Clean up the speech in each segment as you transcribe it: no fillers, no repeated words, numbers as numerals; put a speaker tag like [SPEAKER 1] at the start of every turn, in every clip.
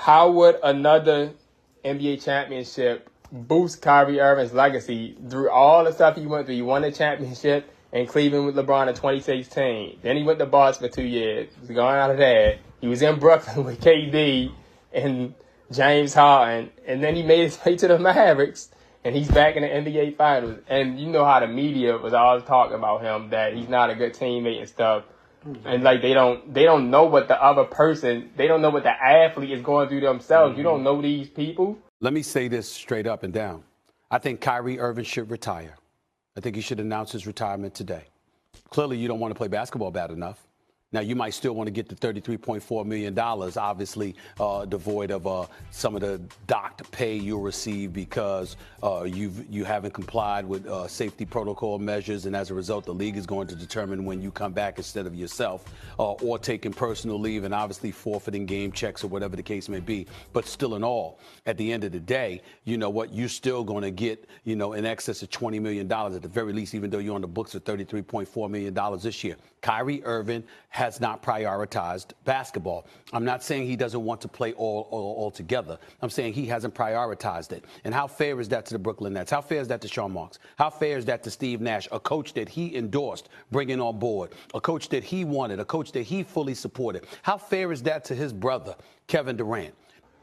[SPEAKER 1] How would another NBA championship boost Kyrie Irving's legacy through all the stuff he went through? He won a championship in Cleveland with LeBron in 2016. Then he went to Boston for 2 years. He was going out of that. He was in Brooklyn with KD and James Harden. And then he made his way to the Mavericks. And he's back in the NBA Finals. And you know how the media was always talking about him, that he's not a good teammate and stuff. And like they don't know what the other person, they don't know what the athlete is going through themselves. Mm-hmm. You don't know these people.
[SPEAKER 2] Let me say this straight up and down. I think Kyrie Irving should retire. I think he should announce his retirement today. Clearly, you don't want to play basketball bad enough. Now, you might still want to get the $33.4 million, obviously devoid of some of the docked pay you'll receive because you haven't complied with safety protocol measures, and as a result, the league is going to determine when you come back instead of yourself, or taking personal leave and obviously forfeiting game checks or whatever the case may be. But still in all, at the end of the day, you know what, you're still going to get, you know, in excess of $20 million at the very least, even though you're on the books of $33.4 million this year. Kyrie Irving has not prioritized basketball. I'm not saying he doesn't want to play all together. I'm saying he hasn't prioritized it. And how fair is that to the Brooklyn Nets? How fair is that to Sean Marks? How fair is that to Steve Nash, a coach that he endorsed bringing on board, a coach that he wanted, a coach that he fully supported? How fair is that to his brother, Kevin Durant?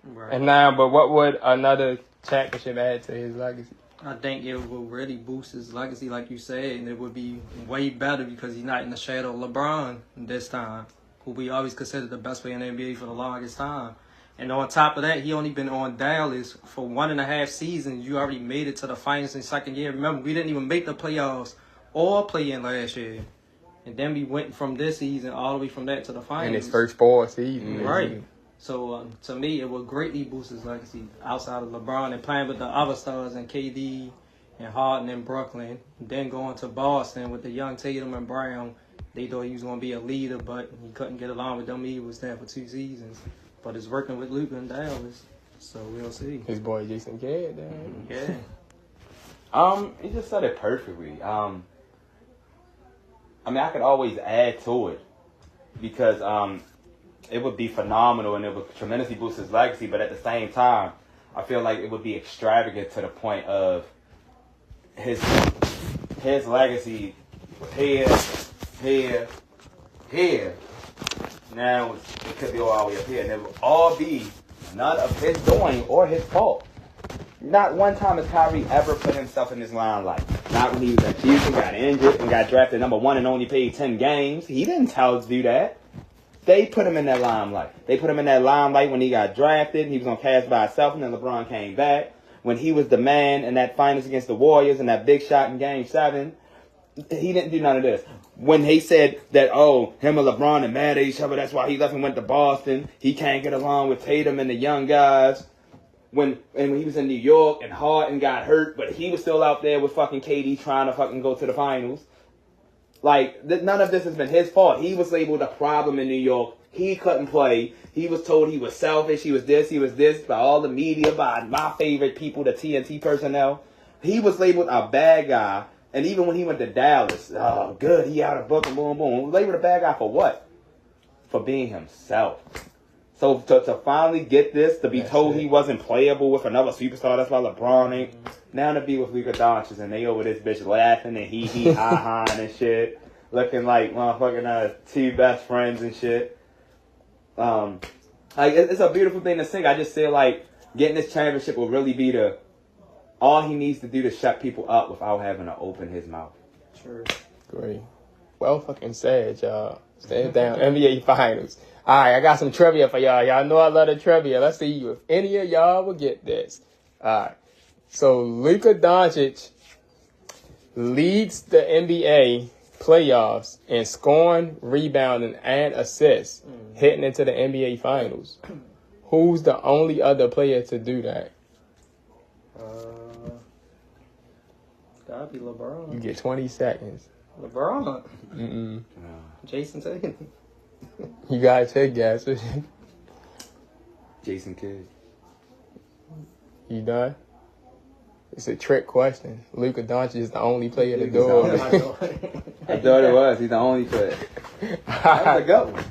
[SPEAKER 1] Right. And now, but what would another championship add to his legacy?
[SPEAKER 3] I think it will really boost his legacy, like you said, and it would be way better because he's not in the shadow of LeBron this time, who we always considered the best player in the NBA for the longest time. And on top of that, he only been on Dallas for 1.5 seasons. You already made it to the finals in second year. Remember, we didn't even make the playoffs or play in last year. And then we went from this season all the way from that to the finals.
[SPEAKER 1] In his first 4 seasons.
[SPEAKER 3] Right. So, to me, it will greatly boost his legacy outside of LeBron and playing with the other stars and KD and Harden in Brooklyn. Then going to Boston with the young Tatum and Brown. They thought he was going to be a leader, but he couldn't get along with them. He was there for 2 seasons. But it's working with Luka in Dallas. So, we'll see.
[SPEAKER 1] His boy Jason Kidd,
[SPEAKER 3] Yeah.
[SPEAKER 4] He just said it perfectly. I mean, I could always add to it because it would be phenomenal and it would tremendously boost his legacy. But at the same time, I feel like it would be extravagant to the point of his legacy here. Now it could be all the way up here, and it will all be none of his doing or his fault. Not one time has Kyrie ever put himself in this limelight. Not when he was at Houston, got injured, and got drafted number 1 and only played 10 games. He didn't tell us to do that. They put him in that limelight. They put him in that limelight when he got drafted. He was on cast by himself, and then LeBron came back. When he was the man in that finals against the Warriors and that big shot in Game 7, he didn't do none of this. When he said that, oh, him and LeBron are mad at each other, that's why he left and went to Boston. He can't get along with Tatum and the young guys. When he was in New York and Harden got hurt, but he was still out there with fucking KD trying to fucking go to the finals. Like, none of this has been his fault. He was labeled a problem in New York. He couldn't play. He was told he was selfish. He was this by all the media, by my favorite people, the TNT personnel. He was labeled a bad guy. And even when he went to Dallas, oh, good, he out of book and boom, boom. Labeled a bad guy for what? For being himself. So to finally get this, to be told he wasn't playable with another superstar, that's why LeBron ain't. Now to be with Luka Doncic and they over this bitch laughing and he ha and shit, looking like motherfucking 2 best friends and shit. Like it's a beautiful thing to see. I just feel like getting this championship will really be all he needs to do to shut people up without having to open his mouth.
[SPEAKER 3] Sure.
[SPEAKER 1] Great. Well fucking said, y'all. Stand down. NBA Finals. All right, I got some trivia for y'all. Y'all know I love the trivia. Let's see if any of y'all will get this. All right. So, Luka Doncic leads the NBA playoffs in scoring, rebounding, and assists heading into the NBA Finals. Who's the only other player to do that?
[SPEAKER 3] Gotta be LeBron.
[SPEAKER 1] You get 20 seconds.
[SPEAKER 3] LeBron.
[SPEAKER 1] Mm-mm.
[SPEAKER 3] Jason Tatum.
[SPEAKER 1] You gotta take guesses.
[SPEAKER 4] Jason Kidd.
[SPEAKER 1] You done? It's a trick question. Luka Doncic is the only player to do it.
[SPEAKER 4] I thought it was. He's the only player. That was a good one.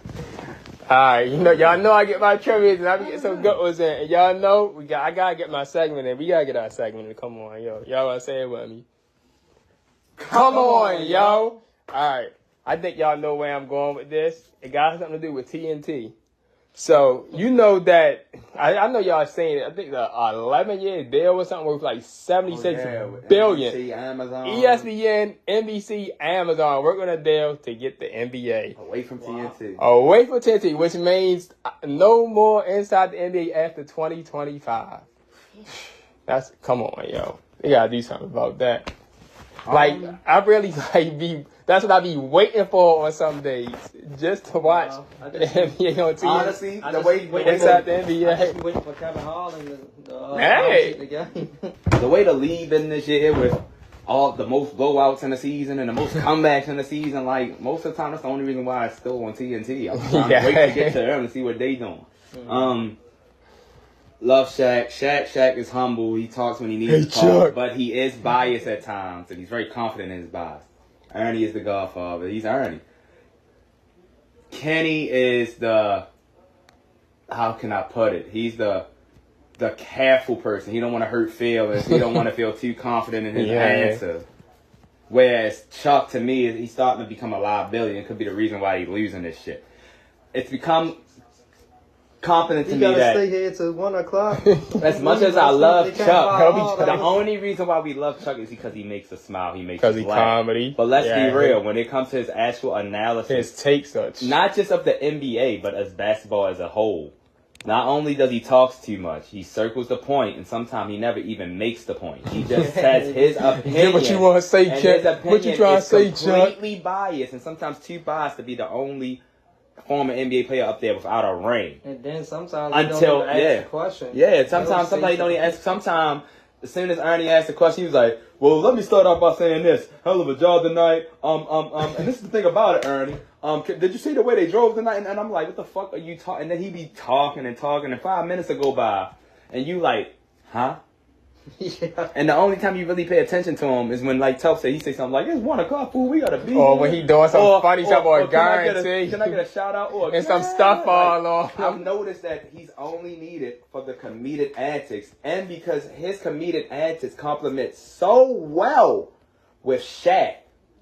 [SPEAKER 1] All right, y'all know I get my trivia and I be getting some good ones in. And y'all know I gotta get my segment in. We gotta get our segment in. Come on, yo. Y'all wanna say it with me? Come on, yo. All right. I think y'all know where I'm going with this. It got something to do with TNT. So, you know that, I know y'all seen it, I think the 11-year deal or something worth like $76 billion.
[SPEAKER 4] NBC, Amazon.
[SPEAKER 1] ESPN, NBC, Amazon working on a deal to get the NBA.
[SPEAKER 4] Away from TNT.
[SPEAKER 1] Away from TNT, which means no more inside the NBA after 2025. Come on, yo. They gotta do something about that. Like, I really that's what I be waiting for on some days, just to watch the NBA on TV.
[SPEAKER 4] Honestly,
[SPEAKER 1] inside the NBA.
[SPEAKER 3] I just be waiting for Kevin Harlan to
[SPEAKER 1] Hey!
[SPEAKER 3] the game.
[SPEAKER 4] The way the league been this year with all the most blowouts in the season and the most comebacks in the season, like, most of the time, that's the only reason why it's still on TNT. I'm trying to wait to get to them and see what they doing. Love Shaq. Shaq is humble. He talks when he needs to talk, but he is biased at times, and he's very confident in his bias. Ernie is the godfather. He's Ernie. Kenny is how can I put it? He's the careful person. He don't want to hurt feelings. He don't want to feel too confident in his answer. Whereas Chuck, to me, he's starting to become a liability, and could be the reason why he's losing this shit. It's become confident to me that
[SPEAKER 3] you gotta stay here till 1 o'clock.
[SPEAKER 4] As much as I love Chuck, the only reason why we love Chuck is because he makes us smile. He makes us laugh. Because he's comedy. But let's be real. When it comes to his actual analysis,
[SPEAKER 1] his takes,
[SPEAKER 4] not just of the NBA, but as basketball as a whole. Not only does he talk too much, he circles the point, and sometimes he never even makes the point. He just says his opinion.
[SPEAKER 1] What you want to say, Chuck? What you trying to say, Chuck?
[SPEAKER 4] Completely biased, and sometimes too biased to be the only former NBA player up there without a ring.
[SPEAKER 3] And then sometimes they don't even ask the question.
[SPEAKER 4] Yeah, sometimes somebody don't even ask. Sometimes, as soon as Ernie asked the question, he was like, "Well, let me start off by saying this. Hell of a job tonight. And this is the thing about it, Ernie. Did you see the way they drove tonight?" And I'm like, "What the fuck are you talking?" And then he be talking and 5 minutes will go by, and you like, "Huh?" Yeah. And the only time you really pay attention to him is when, like Telp said, he say something like, "It's 1 o'clock, fool. We gotta be."
[SPEAKER 1] Or when he doing some funny stuff, or guarantee.
[SPEAKER 4] Can I get a shout out? Or
[SPEAKER 1] and some stuff all on.
[SPEAKER 4] I've noticed that he's only needed for the comedic antics, and because his comedic antics complement so well with Shaq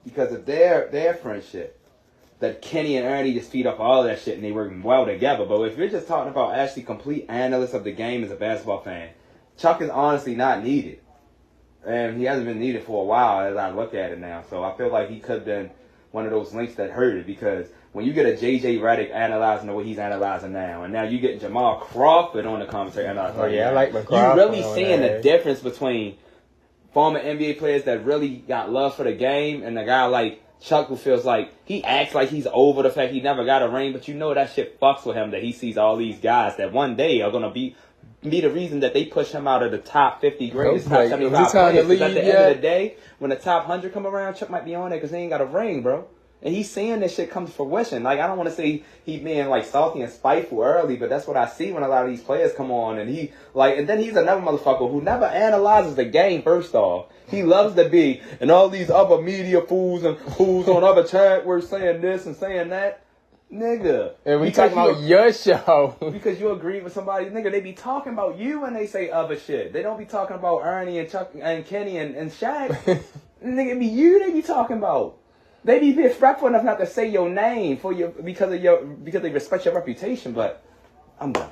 [SPEAKER 4] because of their friendship, that Kenny and Ernie just feed off all that shit and they work well together. But if you're just talking about actually complete analysts of the game as a basketball fan, Chuck is honestly not needed. And he hasn't been needed for a while as I look at it now. So I feel like he could have been one of those links that hurt it, because when you get a J.J. Redick analyzing the way he's analyzing now, and now you get Jamal Crawford on the commentary analyzing.
[SPEAKER 1] Oh, yeah, I like McCrawford.
[SPEAKER 4] You're really seeing the difference between former NBA players that really got love for the game and a guy like Chuck, who feels like he acts like he's over the fact he never got a ring, but you know that shit fucks with him, that he sees all these guys that one day are going to be the reason that they push him out of the top 50 greatest, top 75 players. Because at the end of the day, when the top 100 come around, Chuck might be on there because he ain't got a ring, bro. And he's seeing this shit come to fruition. Like, I don't want to say he being like salty and spiteful early, but that's what I see when a lot of these players come on. And and then he's another motherfucker who never analyzes the game, first off. He loves to be, and all these other media fools and fools on other chat were saying this and saying that. Nigga.
[SPEAKER 1] And we talking about your show.
[SPEAKER 4] Because you agree with somebody. Nigga, they be talking about you when they say other shit. They don't be talking about Ernie and Chuck and Kenny and Shaq. Nigga, it be you they be talking about. They be respectful enough not to say your name because they respect your reputation, but I'm done.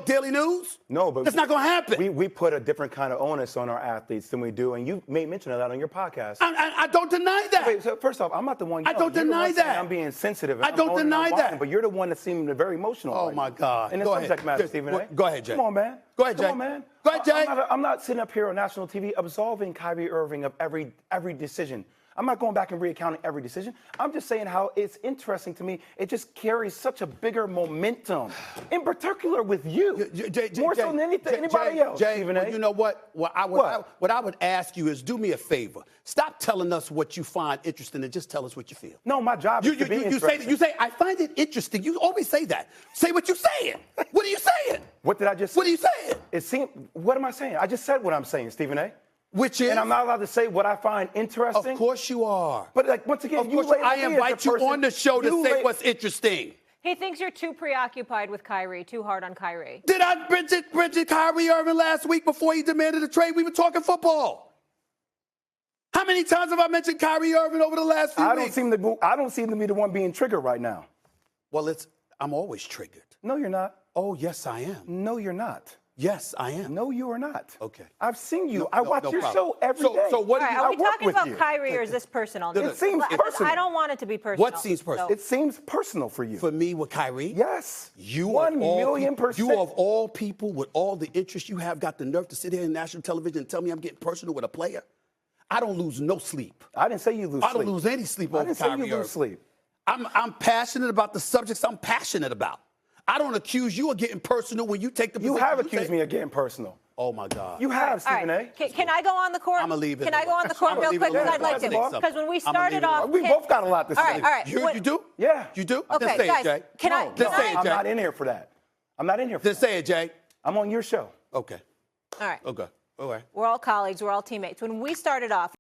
[SPEAKER 2] Daily news?
[SPEAKER 5] No, but
[SPEAKER 2] that's not going to happen.
[SPEAKER 5] We put a different kind of onus on our athletes than we do, and you made mention of that on your podcast.
[SPEAKER 2] I don't deny that.
[SPEAKER 5] Wait, so first off, I'm not the one.
[SPEAKER 2] I don't deny that.
[SPEAKER 5] I'm being sensitive.
[SPEAKER 2] I don't deny that.
[SPEAKER 5] But you're the one that seemed very emotional.
[SPEAKER 2] Oh my God!
[SPEAKER 5] In the subject matter, Stephen A.
[SPEAKER 2] Go ahead, Jay.
[SPEAKER 5] Come on, man.
[SPEAKER 2] Go ahead, Jay.
[SPEAKER 5] Come on, man.
[SPEAKER 2] Go ahead, Jay.
[SPEAKER 5] I'm not sitting up here on national TV absolving Kyrie Irving of every decision. I'm not going back and recounting every decision. I'm just saying how it's interesting to me. It just carries such a bigger momentum, in particular with you, more so than anybody else.
[SPEAKER 2] Jay, well, you know what? What I would ask you is, do me a favor. Stop telling us what you find interesting and just tell us what you feel.
[SPEAKER 5] No, my job is to be interesting.
[SPEAKER 2] You say, I find it interesting. You always say that. Say what you're saying. What are you saying?
[SPEAKER 5] What did I just say?
[SPEAKER 2] What are you saying?
[SPEAKER 5] What am I saying? I just said what I'm saying, Stephen A.
[SPEAKER 2] Which is?
[SPEAKER 5] And I'm not allowed to say what I find interesting.
[SPEAKER 2] Of course you are.
[SPEAKER 5] But like once again,
[SPEAKER 2] I invite you on the show to say what's interesting.
[SPEAKER 6] He thinks you're too preoccupied with Kyrie, too hard on Kyrie.
[SPEAKER 2] Did I mention Kyrie Irving last week before he demanded a trade? We were talking football. How many times have I mentioned Kyrie Irving over the last few weeks?
[SPEAKER 5] I don't seem to be the one being triggered right now.
[SPEAKER 2] Well, I'm always triggered.
[SPEAKER 5] No, you're not.
[SPEAKER 2] Oh, yes, I am.
[SPEAKER 5] No, you're not.
[SPEAKER 2] Yes, I am.
[SPEAKER 5] No, you are not.
[SPEAKER 2] Okay.
[SPEAKER 5] I've seen you. I watch your show every day.
[SPEAKER 2] So what
[SPEAKER 6] All
[SPEAKER 2] do
[SPEAKER 6] right,
[SPEAKER 2] you?
[SPEAKER 6] are we
[SPEAKER 5] I work
[SPEAKER 6] talking
[SPEAKER 5] with
[SPEAKER 6] about
[SPEAKER 5] you.
[SPEAKER 6] Kyrie or is this personal?
[SPEAKER 5] It seems personal.
[SPEAKER 6] I don't want it to be personal.
[SPEAKER 2] What seems personal?
[SPEAKER 5] It seems personal for you.
[SPEAKER 2] For me with Kyrie?
[SPEAKER 5] Yes.
[SPEAKER 2] You
[SPEAKER 5] 1,000,000%.
[SPEAKER 2] You of all people with all the interest you have got the nerve to sit here in national television and tell me I'm getting personal with a player? I don't lose no sleep.
[SPEAKER 5] I didn't say you lose
[SPEAKER 2] I
[SPEAKER 5] sleep.
[SPEAKER 2] don't lose any sleep over
[SPEAKER 5] I didn't say
[SPEAKER 2] Kyrie
[SPEAKER 5] you lose
[SPEAKER 2] Irving.
[SPEAKER 5] sleep.
[SPEAKER 2] I'm passionate about the subjects I'm passionate about. I don't accuse you of getting personal when you take the position.
[SPEAKER 5] You have accused me of getting personal.
[SPEAKER 2] Oh, my God.
[SPEAKER 5] You have,
[SPEAKER 6] All
[SPEAKER 5] Stephen
[SPEAKER 6] right.
[SPEAKER 5] A.
[SPEAKER 6] Can I go on the court?
[SPEAKER 2] I'm going to leave it
[SPEAKER 6] Can I go on the court
[SPEAKER 2] I'ma
[SPEAKER 6] real
[SPEAKER 2] leave
[SPEAKER 6] quick?
[SPEAKER 2] it
[SPEAKER 6] Because
[SPEAKER 2] alone.
[SPEAKER 6] I'd like to.
[SPEAKER 5] Basketball?
[SPEAKER 6] Because when we
[SPEAKER 2] I'ma leave
[SPEAKER 6] started
[SPEAKER 2] it
[SPEAKER 6] off.
[SPEAKER 2] alone.
[SPEAKER 5] We both got a lot to say.
[SPEAKER 6] All right.
[SPEAKER 2] You do?
[SPEAKER 5] Yeah.
[SPEAKER 2] You do?
[SPEAKER 6] Okay,
[SPEAKER 2] Then say
[SPEAKER 6] guys,
[SPEAKER 2] it, Jay.
[SPEAKER 6] can I-
[SPEAKER 2] Then say
[SPEAKER 5] I'm
[SPEAKER 2] it, Jay.
[SPEAKER 5] not in here for that. I'm not in here for
[SPEAKER 2] Then
[SPEAKER 5] that.
[SPEAKER 2] say it, Jay.
[SPEAKER 5] I'm on your show.
[SPEAKER 2] Okay.
[SPEAKER 6] All right.
[SPEAKER 2] Okay. All right.
[SPEAKER 6] We're all colleagues. We're all teammates. When we started off.